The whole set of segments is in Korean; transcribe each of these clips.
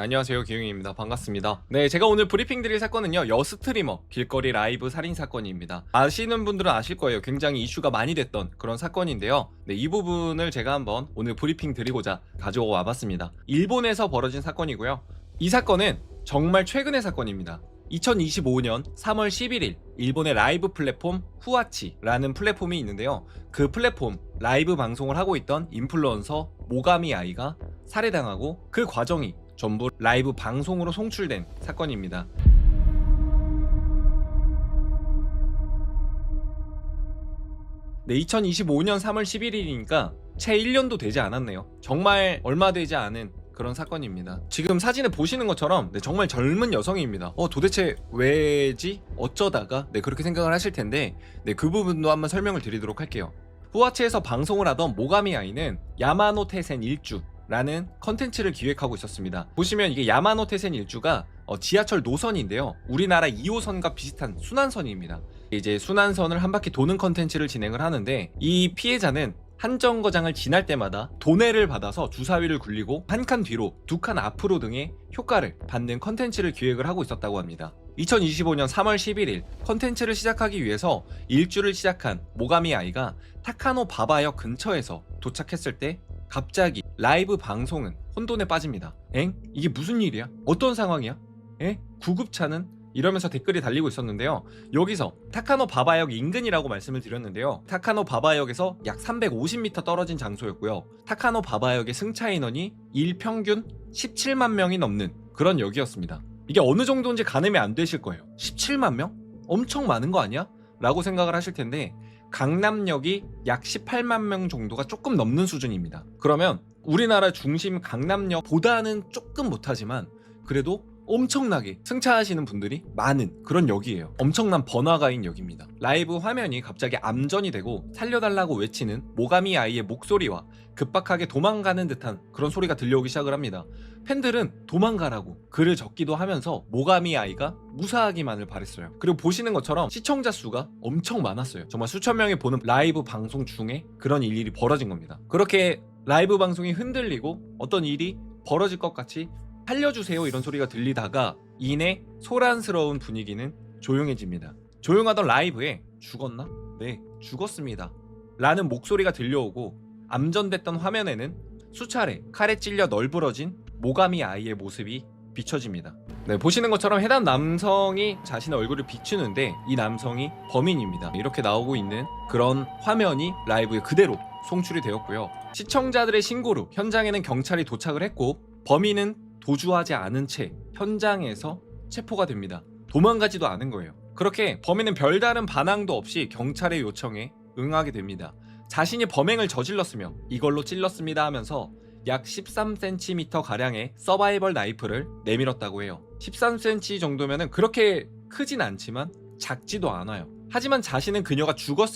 안녕하세요, 기용입니다. 반갑습니다. 네, 제가 오늘 브리핑 드릴 사건은요, 여스트리머 길거리 라이브 살인 사건입니다. 아시는 분들은 아실 거예요. 굉장히 이슈가 많이 됐던 그런 사건인데요. 네, 이 부분을 제가 한번 오늘 브리핑 드리고자 가져와 봤습니다. 일본에서 벌어진 사건이고요. 이 사건은 정말 최근의 사건입니다. 2025년 3월 11일 일본의 라이브 플랫폼 후아치라는 플랫폼이 있는데요. 그 플랫폼 라이브 방송을 하고 있던 인플루언서 모가미 아이가 살해당하고 그 과정이 전부 라이브 방송으로 송출된 사건입니다. 네, 2025년 3월 11일이니까 채 1년도 되지 않았네요. 정말 얼마 되지 않은 그런 사건입니다. 지금 사진을 보시는 것처럼 정말 젊은 여성입니다. 도대체 왜지? 어쩌다가? 그렇게 생각을 하실 텐데 그 부분도 한번 설명을 드리도록 할게요. 후아치에서 방송을 하던 모가미 아이는 야마노 테센 일주 라는 컨텐츠를 기획하고 있었습니다. 보시면 이게 야마노 테센 일주가 지하철 노선인데요. 우리나라 2호선과 비슷한 순환선입니다. 이제 순환선을 한 바퀴 도는 컨텐츠를 진행을 하는데 이 피해자는 한 정거장을 지날 때마다 도내를 받아서 주사위를 굴리고 한 칸 뒤로, 두 칸 앞으로 등의 효과를 받는 컨텐츠를 기획을 하고 있었다고 합니다. 2025년 3월 11일 컨텐츠를 시작하기 위해서 일주를 시작한 모가미 아이가 타카노 바바역 근처에서 도착했을 때 갑자기 라이브 방송은 혼돈에 빠집니다. 이게 무슨 일이야? 어떤 상황이야? 구급차는? 이러면서 댓글이 달리고 있었는데요. 여기서 타카노 바바역 인근이라고 말씀을 드렸는데요. 타카노 바바역에서 약 350m 떨어진 장소였고요. 타카노 바바역의 승차 인원이 일평균 17만 명이 넘는 그런 역이었습니다. 이게 어느 정도인지 가늠이 안 되실 거예요. 17만 명? 엄청 많은 거 아니야? 라고 생각을 하실 텐데 강남역이 약 18만 명 정도가 조금 넘는 수준입니다. 그러면 우리나라 중심 강남역보다는 조금 못하지만 그래도 엄청나게 승차하시는 분들이 많은 그런 역이에요. 엄청난 번화가인 역입니다. 라이브 화면이 갑자기 암전이 되고 살려달라고 외치는 모가미 아이의 목소리와 급박하게 도망가는 듯한 그런 소리가 들려오기 시작을 합니다. 팬들은 도망가라고 글을 적기도 하면서 모가미 아이가 무사하기만을 바랬어요. 그리고 보시는 것처럼 시청자 수가 엄청 많았어요. 정말 수천 명이 보는 라이브 방송 중에 그런 일이 벌어진 겁니다. 그렇게 라이브 방송이 흔들리고 어떤 일이 벌어질 것 같이 살려주세요 이런 소리가 들리다가 이내 소란스러운 분위기는 조용해집니다. 조용하던 라이브에 죽었나? 네, 죽었습니다 라는 목소리가 들려오고 암전됐던 화면에는 수차례 칼에 찔려 널브러진 모가미 아이의 모습이 비춰집니다. 네, 보시는 것처럼 해당 남성이 자신의 얼굴을 비추는데 이 남성이 범인입니다. 이렇게 나오고 있는 그런 화면이 라이브에 그대로 송출이 되었고요. 시청자들의 신고로 현장에는 경찰이 도착을 했고 범인은 도주하지 않은 채 현장에서 체포가 됩니다. 도망가지도 않은 거예요. 그렇게 범인은 별다른 반항도 없이 경찰의 요청에 응하게 됩니다. 자신이 범행을 저질렀으며 이걸로 찔렀습니다 하면서 약 13cm 가량의 서바이벌 나이프를 내밀었다고 해요. 13cm 정도면 그렇게 크진 않지만 작지도 않아요. 하지만 자신은 그녀가 죽을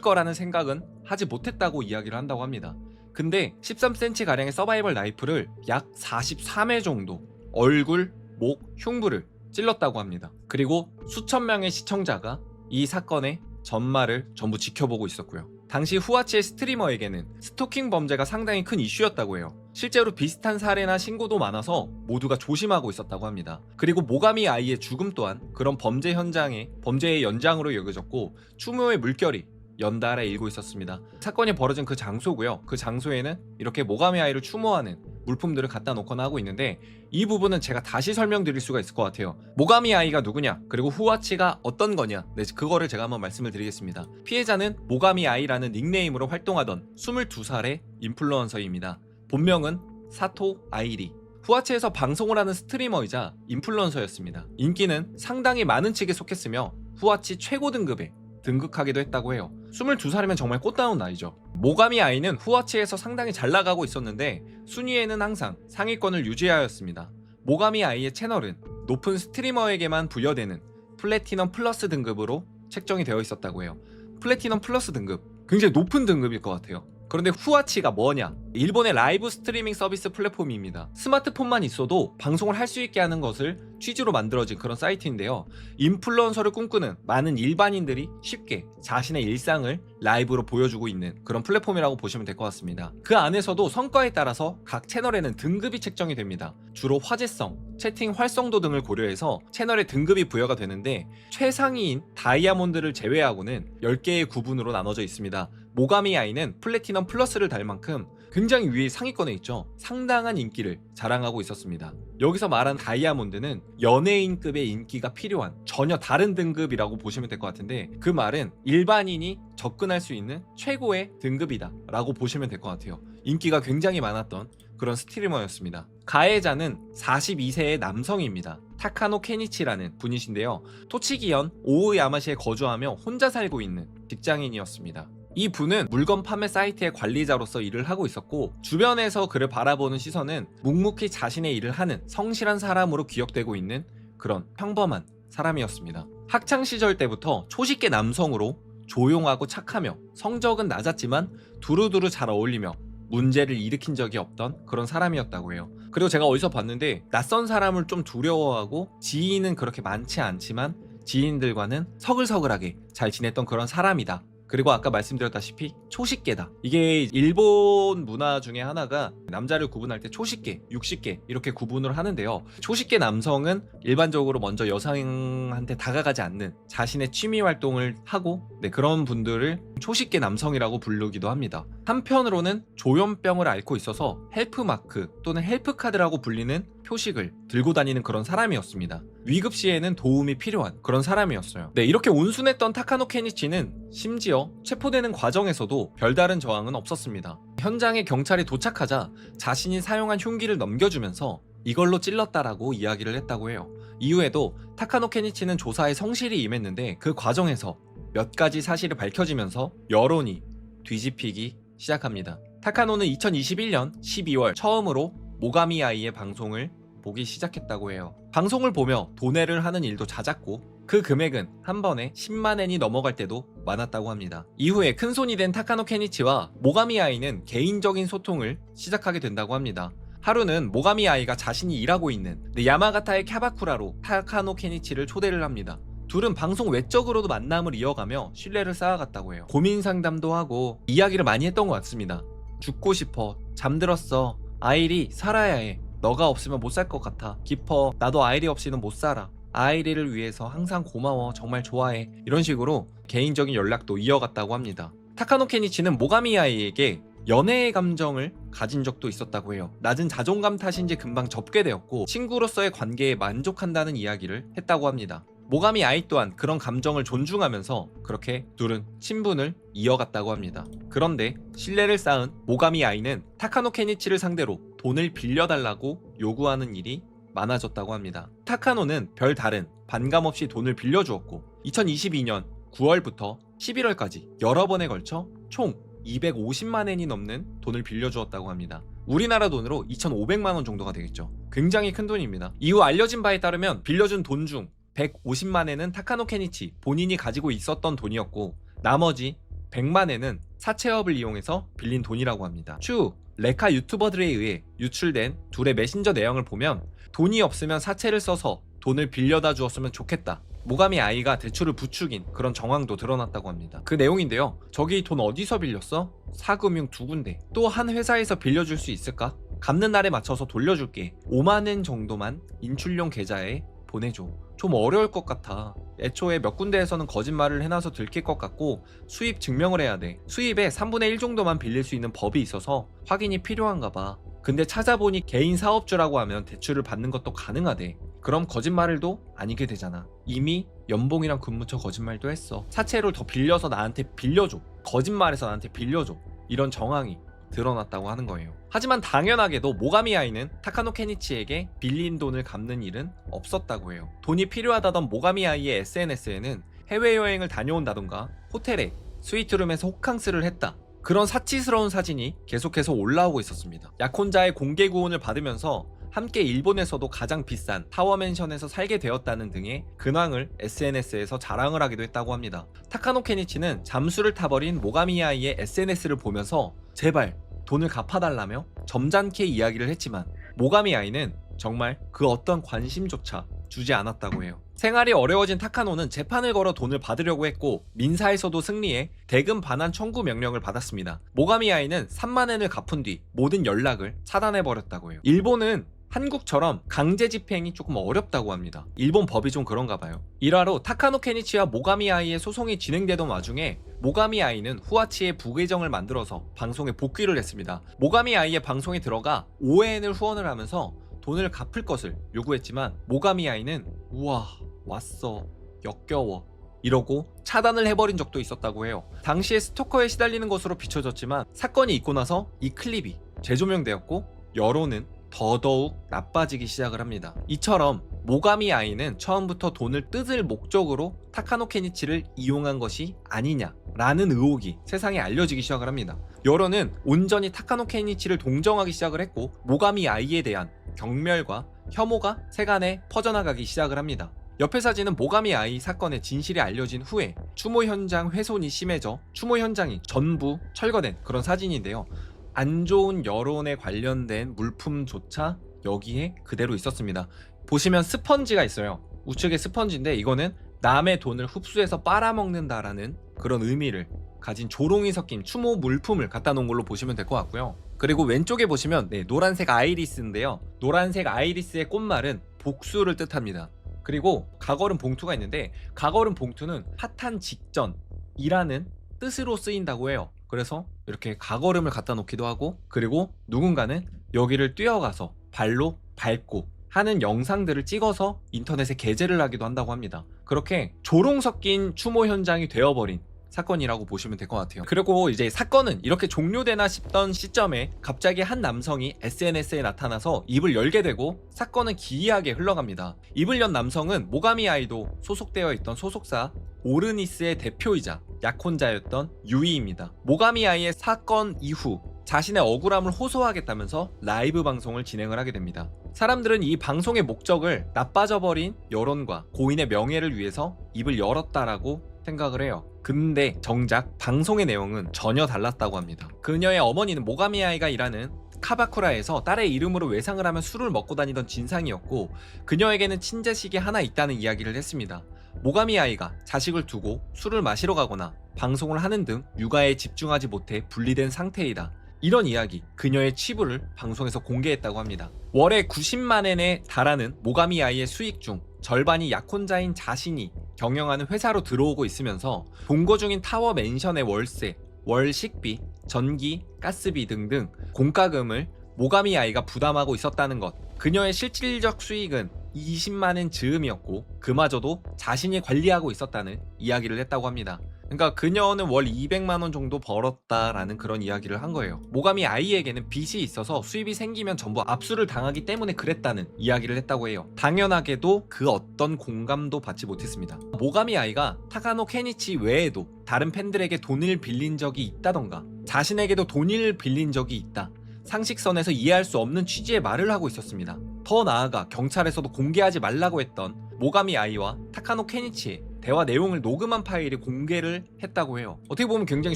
거라는 생각은 하지 못했다고 이야기를 한다고 합니다. 근데 13cm 가량의 서바이벌 나이프를 약 43회 정도 얼굴, 목, 흉부를 찔렀다고 합니다. 그리고 수천 명의 시청자가 이 사건의 전말을 전부 지켜보고 있었고요. 당시 후아치의 스트리머에게는 스토킹 범죄가 상당히 큰 이슈였다고 해요. 실제로 비슷한 사례나 신고도 많아서 모두가 조심하고 있었다고 합니다. 그리고 모가미 아이의 죽음 또한 그런 범죄 현장의 범죄의 연장으로 여겨졌고 추모의 물결이 연달아 일고 있었습니다. 사건이 벌어진 그 장소고요. 그 장소에는 이렇게 모가미 아이를 추모하는 물품들을 갖다 놓거나 하고 있는데 이 부분은 제가 다시 설명드릴 수가 있을 것 같아요. 모가미 아이가 누구냐 그리고 후아치가 어떤 거냐 그거를 제가 한번 말씀을 드리겠습니다. 피해자는 모가미 아이라는 닉네임으로 활동하던 22살의 인플루언서입니다. 본명은 사토 아이리. 후아치에서 방송을 하는 스트리머이자 인플루언서였습니다. 인기는 상당히 많은 측에 속했으며 후아치 최고 등급에 등극하기도 했다고 해요. 22살이면 정말 꽃다운 나이죠. 모가미 아이는 후아치에서 상당히 잘 나가고 있었는데 순위에는 항상 상위권을 유지하였습니다. 모가미 아이의 채널은 높은 스트리머에게만 부여되는 플래티넘 플러스 등급으로 책정이 되어 있었다고 해요. 플래티넘 플러스 등급, 굉장히 높은 등급일 것 같아요. 그런데 후아치가 뭐냐? 일본의 라이브 스트리밍 서비스 플랫폼입니다. 스마트폰만 있어도 방송을 할 수 있게 하는 것을 취지로 만들어진 그런 사이트인데요. 인플루언서를 꿈꾸는 많은 일반인들이 쉽게 자신의 일상을 라이브로 보여주고 있는 그런 플랫폼이라고 보시면 될 것 같습니다. 그 안에서도 성과에 따라서 각 채널에는 등급이 책정이 됩니다. 주로 화제성, 채팅 활성도 등을 고려해서 채널의 등급이 부여가 되는데 최상위인 다이아몬드를 제외하고는 10개의 구분으로 나눠져 있습니다. 모가미 아이는 플래티넘 플러스를 달 만큼 굉장히 위에 상위권에 있죠. 상당한 인기를 자랑하고 있었습니다. 여기서 말한 다이아몬드는 연예인급의 인기가 필요한 전혀 다른 등급이라고 보시면 될 것 같은데, 그 말은 일반인이 접근할 수 있는 최고의 등급이다 라고 보시면 될 것 같아요. 인기가 굉장히 많았던 그런 스트리머였습니다. 가해자는 42세의 남성입니다. 타카노 케니치라는 분이신데요. 토치기현 오우야마시에 거주하며 혼자 살고 있는 직장인이었습니다. 이 분은 물건 판매 사이트의 관리자로서 일을 하고 있었고, 주변에서 그를 바라보는 시선은 묵묵히 자신의 일을 하는 성실한 사람으로 기억되고 있는 그런 평범한 사람이었습니다. 학창시절 때부터 초식계 남성으로 조용하고 착하며 성적은 낮았지만 두루두루 잘 어울리며 문제를 일으킨 적이 없던 그런 사람이었다고 해요. 그리고 제가 어디서 봤는데 낯선 사람을 좀 두려워하고 지인은 그렇게 많지 않지만 지인들과는 서글서글하게 잘 지냈던 그런 사람이다. 그리고 아까 말씀드렸다시피 초식계다. 이게 일본 문화 중에 하나가 남자를 구분할 때 초식계, 육식계 이렇게 구분을 하는데요. 초식계 남성은 일반적으로 먼저 여성한테 다가가지 않는 자신의 취미 활동을 하고 그런 분들을 초식계 남성이라고 부르기도 합니다. 한편으로는 조현병을 앓고 있어서 헬프마크 또는 헬프카드라고 불리는 표식을 들고 다니는 그런 사람이었습니다. 위급 시에는 도움이 필요한 그런 사람이었어요. 이렇게 온순했던 타카노 케니치는 심지어 체포되는 과정에서도 별다른 저항은 없었습니다. 현장에 경찰이 도착하자 자신이 사용한 흉기를 넘겨주면서 이걸로 찔렀다라고 이야기를 했다고 해요. 이후에도 타카노 케니치는 조사에 성실히 임했는데 그 과정에서 몇 가지 사실이 밝혀지면서 여론이 뒤집히기 시작합니다. 타카노는 2021년 12월 처음으로 모가미 아이의 방송을 보기 시작했다고 해요. 방송을 보며 도내를 하는 일도 잦았고 그 금액은 한 번에 10만 엔이 넘어갈 때도 많았다고 합니다. 이후에 큰손이 된 타카노 케니치와 모가미 아이는 개인적인 소통을 시작하게 된다고 합니다. 하루는 모가미 아이가 자신이 일하고 있는 야마가타의 캬바쿠라로 타카노 케니치를 초대를 합니다. 둘은 방송 외적으로도 만남을 이어가며 신뢰를 쌓아갔다고 해요. 고민 상담도 하고 이야기를 많이 했던 것 같습니다. 죽고 싶어, 잠들었어, 아이리 살아야 해, 너가 없으면 못 살 것 같아, 깊어, 나도 아이리 없이는 못 살아, 아이리를 위해서 항상 고마워, 정말 좋아해, 이런 식으로 개인적인 연락도 이어갔다고 합니다. 타카노 케니치는 모가미 아이에게 연애의 감정을 가진 적도 있었다고 해요. 낮은 자존감 탓인지 금방 접게 되었고 친구로서의 관계에 만족한다는 이야기를 했다고 합니다. 모가미 아이 또한 그런 감정을 존중하면서 그렇게 둘은 친분을 이어갔다고 합니다. 그런데 신뢰를 쌓은 모가미 아이는 타카노 케니치를 상대로 돈을 빌려달라고 요구하는 일이 많아졌다고 합니다. 타카노는 별다른 반감없이 돈을 빌려주었고 2022년 9월부터 11월까지 여러 번에 걸쳐 총 250만 엔이 넘는 돈을 빌려주었다고 합니다. 우리나라 돈으로 2,500만 원 정도가 되겠죠. 굉장히 큰 돈입니다. 이후 알려진 바에 따르면 빌려준 돈 중 150만 엔은 타카노 케니치 본인이 가지고 있었던 돈이었고 나머지 100만 엔은 사채업을 이용해서 빌린 돈이라고 합니다. 추후 레카 유튜버들에 의해 유출된 둘의 메신저 내용을 보면 돈이 없으면 사채를 써서 돈을 빌려다 주었으면 좋겠다, 모가미 아이가 대출을 부추긴 그런 정황도 드러났다고 합니다. 그 내용인데요. 저기 돈 어디서 빌렸어? 사금융 2군데. 또 한 회사에서 빌려줄 수 있을까? 갚는 날에 맞춰서 돌려줄게. 5만 엔 정도만 인출용 계좌에 보내줘. 좀 어려울 것 같아. 애초에 몇 군데에서는 거짓말을 해놔서 들킬 것 같고 수입 증명을 해야 돼. 수입의 3분의 1 정도만 빌릴 수 있는 법이 있어서 확인이 필요한가 봐. 근데 찾아보니 개인 사업주라고 하면 대출을 받는 것도 가능하대. 그럼 거짓말을도 아니게 되잖아. 이미 연봉이랑 근무처 거짓말도 했어. 사채를 더 빌려서 나한테 빌려줘. 거짓말해서 나한테 빌려줘. 이런 정황이 드러났다고 하는 거예요. 하지만 당연하게도 모가미 아이는 타카노 케니치에게 빌린 돈을 갚는 일은 없었다고 해요. 돈이 필요하다던 모가미 아이의 SNS에는 해외여행을 다녀온다던가 호텔에 스위트룸에서 호캉스를 했다, 그런 사치스러운 사진이 계속해서 올라오고 있었습니다. 약혼자의 공개 구원을 받으면서 함께 일본에서도 가장 비싼 타워맨션에서 살게 되었다는 등의 근황을 SNS에서 자랑을 하기도 했다고 합니다. 타카노 케니치는 잠수를 타버린 모가미 아이의 SNS를 보면서 제발 돈을 갚아달라며 점잖게 이야기를 했지만 모가미 아이는 정말 그 어떤 관심조차 주지 않았다고 해요. 생활이 어려워진 타카노는 재판을 걸어 돈을 받으려고 했고 민사에서도 승리해 대금 반환 청구 명령을 받았습니다. 모가미 아이는 3만엔을 갚은 뒤 모든 연락을 차단해버렸다고 해요. 일본은 한국처럼 강제 집행이 조금 어렵다고 합니다. 일본 법이 좀 그런가 봐요. 일화로 타카노 케니치와 모가미 아이의 소송이 진행되던 와중에 모가미 아이는 후아치에 부계정을 만들어서 방송에 복귀를 했습니다. 모가미 아이의 방송에 들어가 5엔을 후원을 하면서 돈을 갚을 것을 요구했지만 모가미 아이는 우와 왔어 역겨워 이러고 차단을 해버린 적도 있었다고 해요. 당시에 스토커에 시달리는 것으로 비춰졌지만 사건이 있고 나서 이 클립이 재조명되었고 여론은 더더욱 나빠지기 시작을 합니다. 이처럼 모가미 아이는 처음부터 돈을 뜯을 목적으로 타카노 케니치를 이용한 것이 아니냐라는 의혹이 세상에 알려지기 시작을 합니다. 여론은 온전히 타카노 케니치를 동정하기 시작을 했고 모가미 아이에 대한 경멸과 혐오가 세간에 퍼져나가기 시작을 합니다. 옆에 사진은 모가미 아이 사건의 진실이 알려진 후에 추모 현장 훼손이 심해져 추모 현장이 전부 철거된 그런 사진인데요. 안 좋은 여론에 관련된 물품조차 여기에 그대로 있었습니다. 보시면 스펀지가 있어요. 우측에 스펀지인데 이거는 남의 돈을 흡수해서 빨아먹는다라는 그런 의미를 가진 조롱이 섞인 추모 물품을 갖다 놓은 걸로 보시면 될 것 같고요. 그리고 왼쪽에 보시면 노란색 아이리스인데요. 노란색 아이리스의 꽃말은 복수를 뜻합니다. 그리고 가거름 봉투가 있는데 가거름 봉투는 파탄 직전이라는 뜻으로 쓰인다고 해요. 그래서 이렇게 가거름을 갖다 놓기도 하고 그리고 누군가는 여기를 뛰어가서 발로 밟고 하는 영상들을 찍어서 인터넷에 게재를 하기도 한다고 합니다. 그렇게 조롱 섞인 추모 현장이 되어버린 사건이라고 보시면 될 것 같아요. 그리고 이제 사건은 이렇게 종료되나 싶던 시점에 갑자기 한 남성이 SNS에 나타나서 입을 열게 되고 사건은 기이하게 흘러갑니다. 입을 연 남성은 모가미 아이도 소속되어 있던 소속사 오르니스의 대표이자 약혼자였던 유이입니다. 모가미 아이의 사건 이후 자신의 억울함을 호소하겠다면서 라이브 방송을 진행을 하게 됩니다. 사람들은 이 방송의 목적을 나빠져버린 여론과 고인의 명예를 위해서 입을 열었다라고 생각을 해요. 근데 정작 방송의 내용은 전혀 달랐다고 합니다. 그녀의 어머니는 모가미 아이가 일하는 카바쿠라에서 딸의 이름으로 외상을 하면 술을 먹고 다니던 진상이었고 그녀에게는 친자식이 하나 있다는 이야기를 했습니다. 모가미 아이가 자식을 두고 술을 마시러 가거나 방송을 하는 등 육아에 집중하지 못해 분리된 상태이다. 이런 이야기, 그녀의 치부를 방송에서 공개했다고 합니다. 월에 90만엔에 달하는 모가미 아이의 수익 중 절반이 약혼자인 자신이 경영하는 회사로 들어오고 있으면서 동거 중인 타워 맨션의 월세, 월 식비, 전기, 가스비 등등 공과금을 모가미 아이가 부담하고 있었다는 것. 그녀의 실질적 수익은 20만엔 즈음이었고 그마저도 자신이 관리하고 있었다는 이야기를 했다고 합니다. 그러니까 그녀는 월 200만원 정도 벌었다라는 그런 이야기를 한 거예요. 모가미 아이에게는 빚이 있어서 수입이 생기면 전부 압수를 당하기 때문에 그랬다는 이야기를 했다고 해요. 당연하게도 그 어떤 공감도 받지 못했습니다. 모가미 아이가 타카노 케니치 외에도 다른 팬들에게 돈을 빌린 적이 있다던가 자신에게도 돈을 빌린 적이 있다, 상식선에서 이해할 수 없는 취지의 말을 하고 있었습니다. 더 나아가 경찰에서도 공개하지 말라고 했던 모가미 아이와 타카노 케니치의 대화 내용을 녹음한 파일이 공개를 했다고 해요. 어떻게 보면 굉장히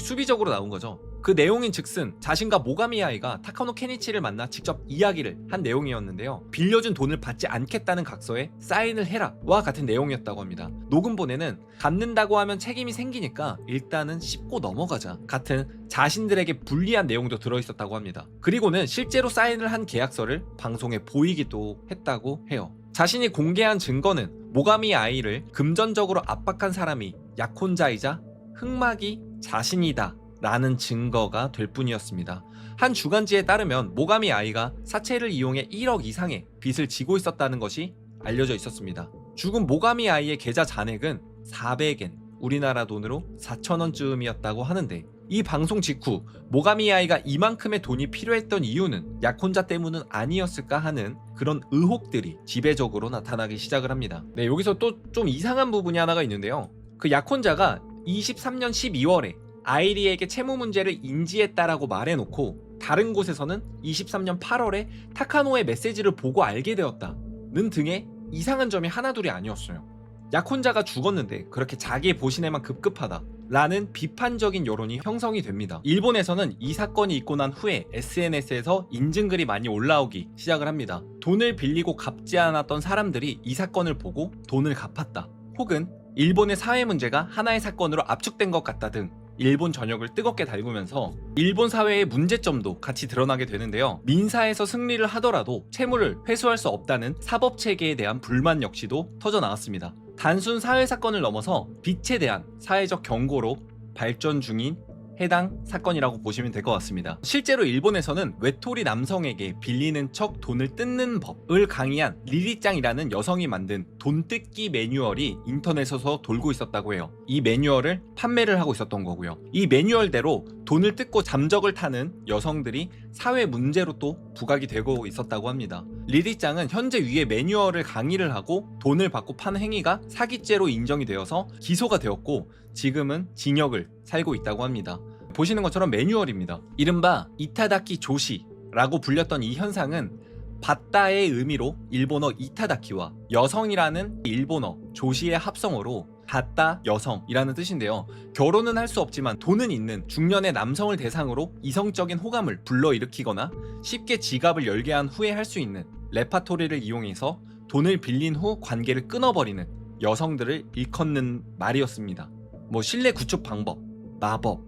수비적으로 나온 거죠. 그 내용인 즉슨 자신과 모가미 아이가 타카노 케니치를 만나 직접 이야기를 한 내용이었는데요. 빌려준 돈을 받지 않겠다는 각서에 사인을 해라 와 같은 내용이었다고 합니다. 녹음본에는 갚는다고 하면 책임이 생기니까 일단은 씹고 넘어가자 같은 자신들에게 불리한 내용도 들어있었다고 합니다. 그리고는 실제로 사인을 한 계약서를 방송에 보이기도 했다고 해요. 자신이 공개한 증거는 모가미 아이를 금전적으로 압박한 사람이 약혼자이자 흑막이 자신이다 라는 증거가 될 뿐이었습니다. 한 주간지에 따르면 모가미 아이가 사채를 이용해 1억 이상의 빚을 지고 있었다는 것이 알려져 있었습니다. 죽은 모가미 아이의 계좌 잔액은 400엔, 우리나라 돈으로 4,000원쯤이었다고 하는데 이 방송 직후 모가미 아이가 이만큼의 돈이 필요했던 이유는 약혼자 때문은 아니었을까 하는 그런 의혹들이 지배적으로 나타나기 시작을 합니다. 네, 여기서 또 좀 이상한 부분이 하나가 있는데요. 그 약혼자가 23년 12월에 아이리에게 채무 문제를 인지했다라고 말해놓고 다른 곳에서는 23년 8월에 타카노의 메시지를 보고 알게 되었다는 등의 이상한 점이 하나둘이 아니었어요. 약혼자가 죽었는데 그렇게 자기의 보신에만 급급하다 라는 비판적인 여론이 형성이 됩니다. 일본에서는 이 사건이 있고 난 후에 SNS에서 인증글이 많이 올라오기 시작을 합니다. 돈을 빌리고 갚지 않았던 사람들이 이 사건을 보고 돈을 갚았다, 혹은 일본의 사회 문제가 하나의 사건으로 압축된 것 같다 등 일본 전역을 뜨겁게 달구면서 일본 사회의 문제점도 같이 드러나게 되는데요. 민사에서 승리를 하더라도 채무를 회수할 수 없다는 사법체계에 대한 불만 역시도 터져나왔습니다. 단순 사회사건을 넘어서 빚에 대한 사회적 경고로 발전 중인 해당 사건이라고 보시면 될 것 같습니다. 실제로 일본에서는 외톨이 남성에게 빌리는 척 돈을 뜯는 법을 강의한 리리짱이라는 여성이 만든 돈 뜯기 매뉴얼이 인터넷에서 돌고 있었다고 해요. 이 매뉴얼을 판매를 하고 있었던 거고요. 이 매뉴얼대로 돈을 뜯고 잠적을 타는 여성들이 사회 문제로 또 부각이 되고 있었다고 합니다. 리리짱은 현재 위에 매뉴얼을 강의를 하고 돈을 받고 파는 행위가 사기죄로 인정이 되어서 기소가 되었고 지금은 징역을 살고 있다고 합니다. 보시는 것처럼 매뉴얼입니다. 이른바 이타다키 조시라고 불렸던 이 현상은 받다의 의미로 일본어 이타다키와 여성이라는 일본어 조시의 합성어로 받다 여성이라는 뜻인데요. 결혼은 할 수 없지만 돈은 있는 중년의 남성을 대상으로 이성적인 호감을 불러일으키거나 쉽게 지갑을 열게 한 후에 할 수 있는 레파토리를 이용해서 돈을 빌린 후 관계를 끊어버리는 여성들을 일컫는 말이었습니다. 신뢰 구축 방법, 마법,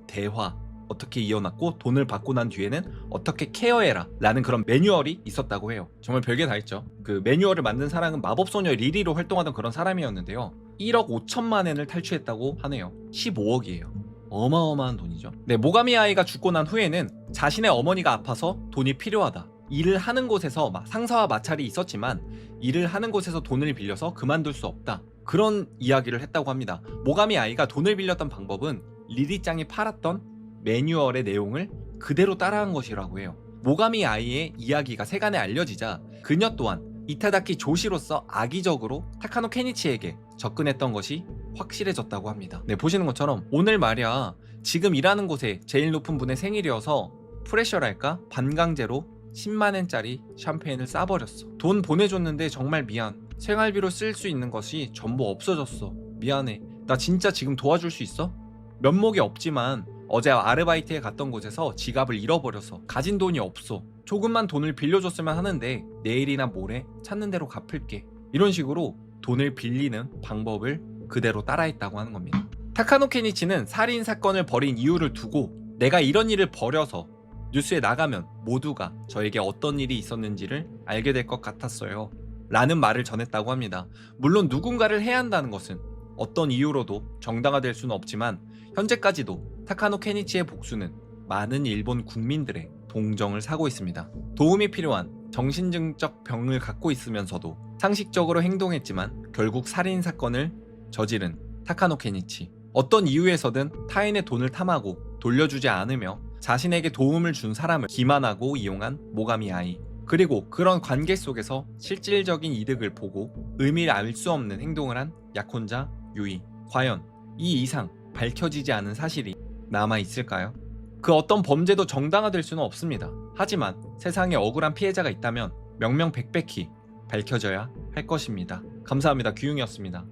대화, 어떻게 이어났고 돈을 받고 난 뒤에는 어떻게 케어해라 라는 그런 매뉴얼이 있었다고 해요. 정말 별게 다 있죠. 그 매뉴얼을 만든 사람은 마법소녀 리리로 활동하던 그런 사람이었는데요. 1억 5천만 엔을 탈취했다고 하네요. 15억이에요. 어마어마한 돈이죠. 모가미 아이가 죽고 난 후에는 자신의 어머니가 아파서 돈이 필요하다, 일을 하는 곳에서 상사와 마찰이 있었지만 일을 하는 곳에서 돈을 빌려서 그만둘 수 없다, 그런 이야기를 했다고 합니다. 모가미 아이가 돈을 빌렸던 방법은 리리짱이 팔았던 매뉴얼의 내용을 그대로 따라한 것이라고 해요. 모가미 아이의 이야기가 세간에 알려지자 그녀 또한 이타다키 조시로서 악의적으로 타카노 케니치에게 접근했던 것이 확실해졌다고 합니다. 보시는 것처럼 오늘 말이야 지금 일하는 곳에 제일 높은 분의 생일이어서 프레셔랄까 반강제로 10만엔짜리 샴페인을 싸버렸어. 돈 보내줬는데 정말 미안. 생활비로 쓸 수 있는 것이 전부 없어졌어. 미안해. 나 진짜 지금 도와줄 수 있어? 면목이 없지만 어제 아르바이트에 갔던 곳에서 지갑을 잃어버려서 가진 돈이 없어. 조금만 돈을 빌려줬으면 하는데 내일이나 모레 찾는 대로 갚을게. 이런 식으로 돈을 빌리는 방법을 그대로 따라했다고 하는 겁니다. 타카노 케니치는 살인 사건을 벌인 이유를 두고 내가 이런 일을 벌여서 뉴스에 나가면 모두가 저에게 어떤 일이 있었는지를 알게 될 것 같았어요 라는 말을 전했다고 합니다. 물론 누군가를 해야 한다는 것은 어떤 이유로도 정당화될 수는 없지만 현재까지도 타카노 케니치의 복수는 많은 일본 국민들의 동정을 사고 있습니다. 도움이 필요한 정신증적 병을 갖고 있으면서도 상식적으로 행동했지만 결국 살인 사건을 저지른 타카노 케니치. 어떤 이유에서든 타인의 돈을 탐하고 돌려주지 않으며 자신에게 도움을 준 사람을 기만하고 이용한 모가미 아이. 그리고 그런 관계 속에서 실질적인 이득을 보고 의미를 알 수 없는 행동을 한 약혼자 유이. 과연 이 이상 밝혀지지 않은 사실이 남아있을까요? 그 어떤 범죄도 정당화될 수는 없습니다. 하지만 세상에 억울한 피해자가 있다면 명명백백히 밝혀져야 할 것입니다. 감사합니다. 규용이었습니다.